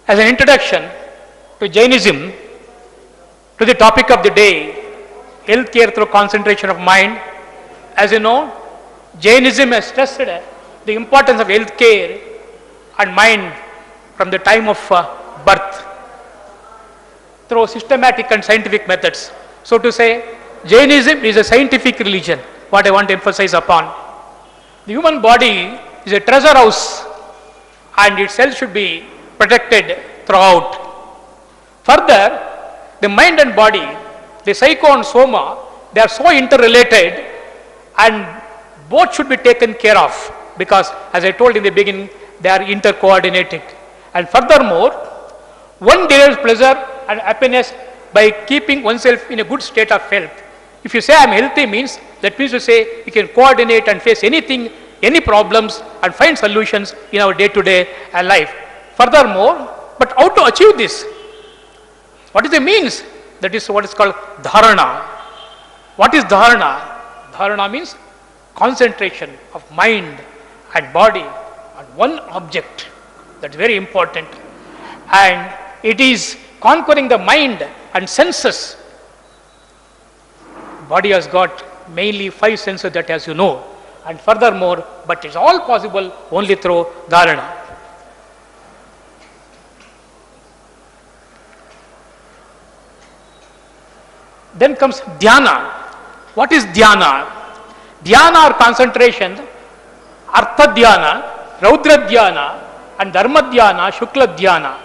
As an introduction to Jainism, to the topic of the day, health care through concentration of mind. As you know, Jainism has stressed the importance of health care and mind from the time of birth through systematic and scientific methods. So to say, Jainism is a scientific religion, what I want to emphasize upon. The human body is a treasure house and its health should be protected throughout. Further, the mind and body, the psycho and soma, they are so interrelated and both should be taken care of because, as I told in the beginning, they are intercoordinated. And furthermore, one derives pleasure and happiness by keeping oneself in a good state of health. If you say I am healthy means, that means to say you can coordinate and face anything, any problems and find solutions in our day-to-day life. Furthermore, but how to achieve this? What is the means? That is what is called dharana. What is dharana? Dharana means concentration of mind and body on one object. That's very important. And it is conquering the mind and senses. Body has got mainly 5 senses, that as you know. And furthermore, but it's all possible only through dharana. Then comes dhyana. What is dhyana? Dhyana or concentration, artha dhyana, raudra dhyana, and dharma dhyana, shukla dhyana.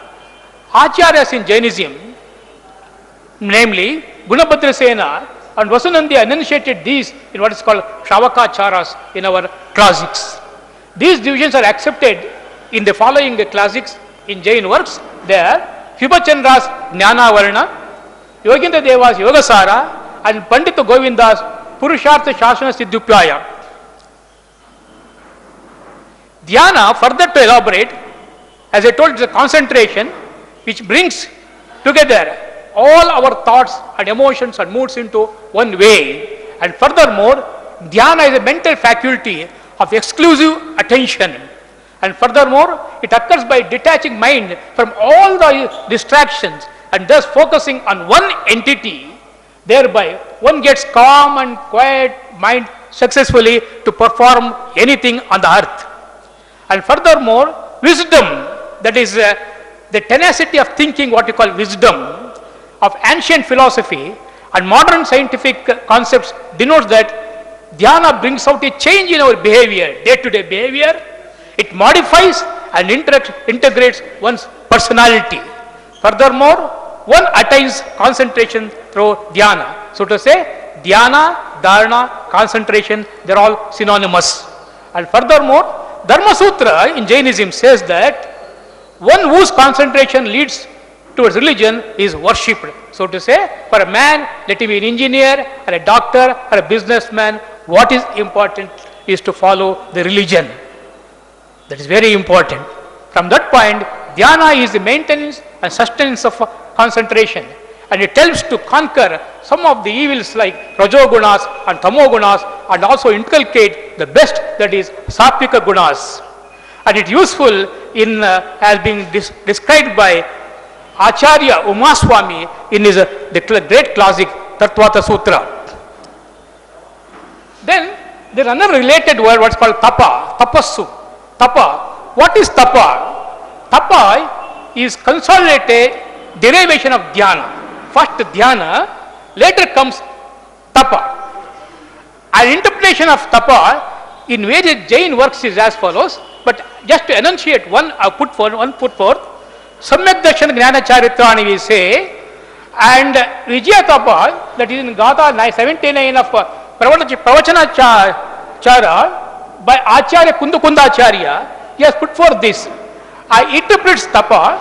Acharyas in Jainism, namely Gunabhadra Sena and Vasunandi enunciated these in what is called Shravakacharas in our classics. These divisions are accepted in the following classics in Jain works. There, Vibhachandra's Jnana Varna, Yogendra Deva's Yogasara, and Pandita Govinda's Purushartha Shasana Siddhupyaya. Dhyana, further to elaborate, as I told, is a concentration which brings together all our thoughts and emotions and moods into one way. And furthermore, dhyana is a mental faculty of exclusive attention. And furthermore, it occurs by detaching mind from all the distractions and thus focusing on one entity. Thereby, one gets calm and quiet mind successfully to perform anything on the earth. And furthermore, wisdom, that is the tenacity of thinking, what you call wisdom, of ancient philosophy and modern scientific concepts denotes that dhyana brings out a change in our behavior, day-to-day behavior. It modifies and integrates one's personality. Furthermore, one attains concentration through dhyana. So to say, dhyana, dharana, concentration, they are all synonymous. And furthermore, Dharma Sutra in Jainism says that one whose concentration leads towards religion is worshipped. So to say, for a man, let him be an engineer or a doctor or a businessman, what is important is to follow the religion. That is very important. From that point, dhyana is the maintenance and sustenance of concentration, and it helps to conquer some of the evils like rajogunas and tamogunas, and also inculcate the best, that is sattvika gunas. And it is useful in as being described by Acharya Umaswami in his the great classic Tattvata Sutra. Then there is another related word, what's called tapa, tapassu. Tapa. What is tapa? Tapa is consolidated derivation of dhyana. First dhyana, later comes tapa. An interpretation of tapa in various Jain works is as follows, but just to enunciate one put forth, Samyak Darshan Jnana Charitrani we say, and Vijaya Tapa, that is in Gatha 79 of Pravachana Chara by Acharya Kundakundacharya, he has put forth this. I interpret tapa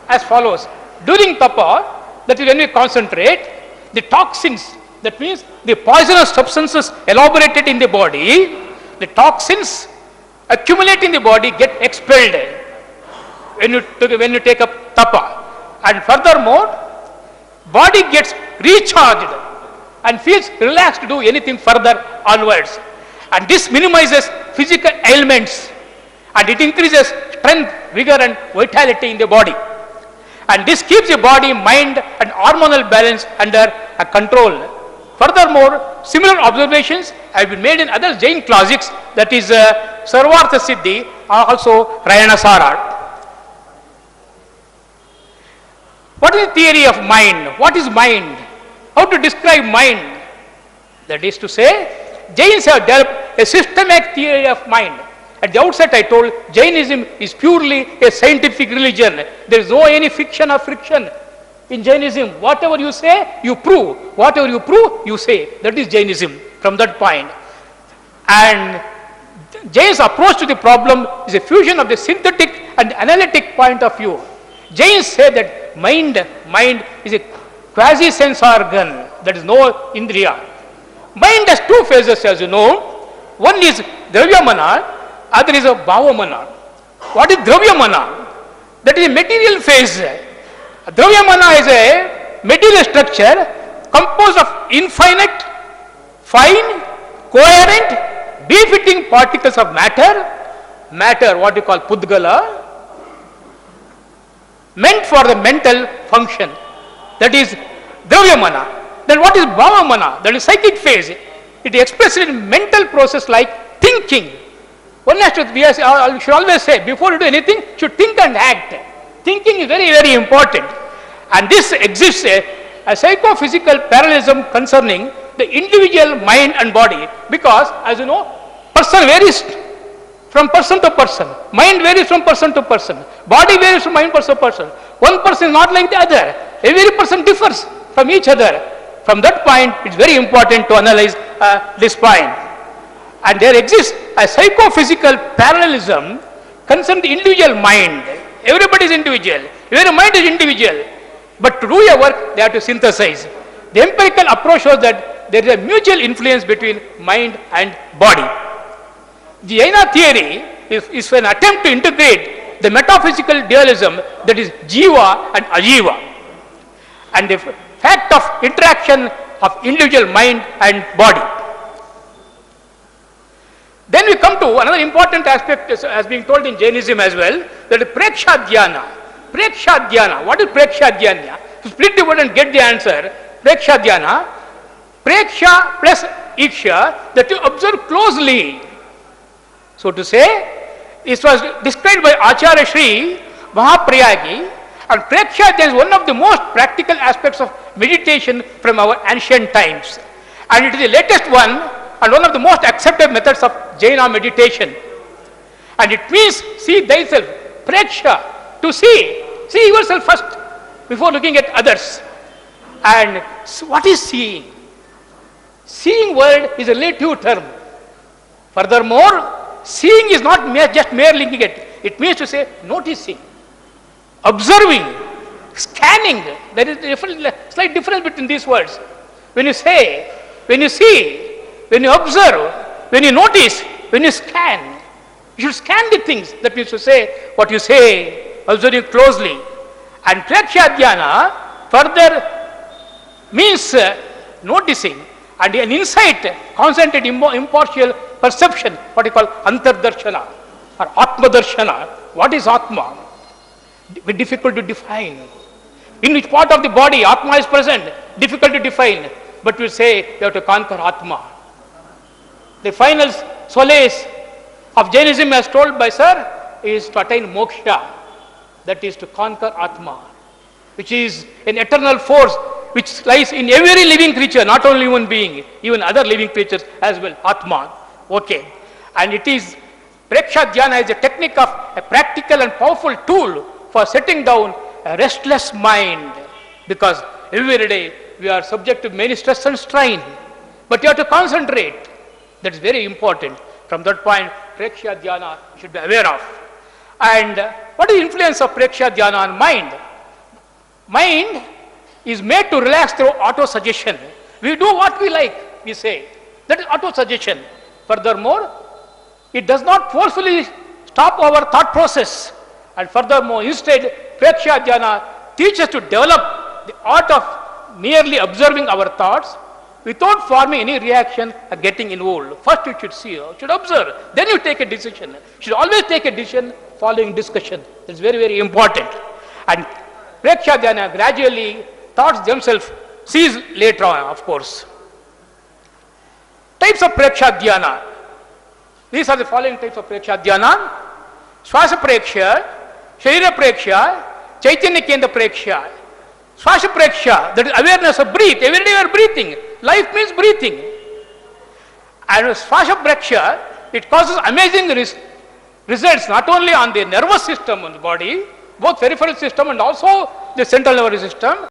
as follows. During tapa, that is when we concentrate, the toxins, that means the poisonous substances elaborated in the body, the toxins accumulate in the body get expelled when you take up tapa. And furthermore, body gets recharged and feels relaxed to do anything further onwards. And this minimizes physical ailments and it increases strength, vigor and vitality in the body. And this keeps the body, mind and hormonal balance under a control. Furthermore, similar observations have been made in other Jain classics, that is Sarvartha Siddhi, also Rayanasara. What is the theory of mind? What is mind? How to describe mind? That is to say, Jains have developed a systematic theory of mind. At the outset I told, Jainism is purely a scientific religion. There is no any fiction or friction in Jainism. Whatever you say, you prove. Whatever you prove, you say. That is Jainism from that point. And Jain's approach to the problem is a fusion of the synthetic and analytic point of view. Jains say that mind is a quasi-sense organ, that is no indriya. Mind has two phases, as you know. One is Dravyamana, other is a Bhavamana. What is Dravyamana? That is a material phase. Dravyamana is a material structure composed of infinite, fine, coherent, befitting particles of matter what you call Pudgala, meant for the mental function. That is Dravyamana. Then what is Bhavamana? That is psychic phase. It expresses in mental process like thinking. One has to, we should always say, before you do anything, you should think and act. Thinking is very, very important. And this exists a psychophysical parallelism concerning the individual mind and body, because, as you know, person varies from person to person. Mind varies from person to person. Body varies from mind person to person. One person is not like the other. Every person differs from each other. From that point, it's very important to analyze this point. And there exists a psychophysical parallelism concerning the individual mind. Everybody is individual. Every mind is individual. But to do a work, they have to synthesize. The empirical approach shows that there is a mutual influence between mind and body. The Jaina theory is an attempt to integrate the metaphysical dualism, that is Jiva and Ajiva, and the fact of interaction of individual mind and body. Then we come to another important aspect, as being told in Jainism as well, that is Preksha Dhyana. Preksha Dhyana. What is Preksha Dhyana? To split the word and get the answer, Preksha Dhyana, Preksha plus Iksha, that you observe closely. So to say, this was described by Acharya Sri Mahaprayagi, and Preksha Dhyana is one of the most practical aspects of meditation from our ancient times. And it is the latest one and one of the most accepted methods of Jaina meditation. And it means see thyself, Preksha, to see yourself first before looking at others. And what is seeing? Seeing word is a relative term. Furthermore, seeing is not just mere linking it. It means to say noticing, observing, scanning. There is a slight difference between these words. When you say, when you see, when you observe, when you notice, when you scan, you should scan the things. That means to say what you say, observing closely. And Preksha Dhyana further means noticing and an insight, concentrated impartial perception, what you call Antardarshana or Atma Darshana. What is Atma? Difficult to define. In which part of the body Atma is present? Difficult to define. But we say you have to conquer Atma. The final solace of Jainism, as told by Sir, is to attain moksha. That is to conquer Atma, which is an eternal force which lies in every living creature, not only human being, even other living creatures as well, Atma. Okay. And it is, Preksha Dhyana is a technique of a practical and powerful tool for setting down a restless mind, because every day we are subject to many stress and strain, but you have to concentrate. That is very important. From that point, Preksha Dhyana you should be aware of. And what is the influence of Preksha Dhyana on mind? Mind is made to relax through auto-suggestion. We do what we like, we say. That is auto-suggestion. Furthermore, it does not forcefully stop our thought process. And furthermore, instead, Preksha Dhyana teaches to develop the art of merely observing our thoughts without forming any reaction or getting involved. First you should see, you should observe, then you take a decision. You should always take a decision following discussion. It's very, very important. And Preksha Dhyana, gradually thoughts themselves cease later on, of course. Types of Preksha Dhyana. These are the following types of Preksha Dhyana. Swasa Preksha, Sharira Preksha, Chaitanya Kendra Preksha. Swasa Preksha, that is awareness of breath. Every day we are breathing. Life means breathing. And Swasa Preksha, it causes amazing results not only on the nervous system in the body, both peripheral system and also the central nervous system.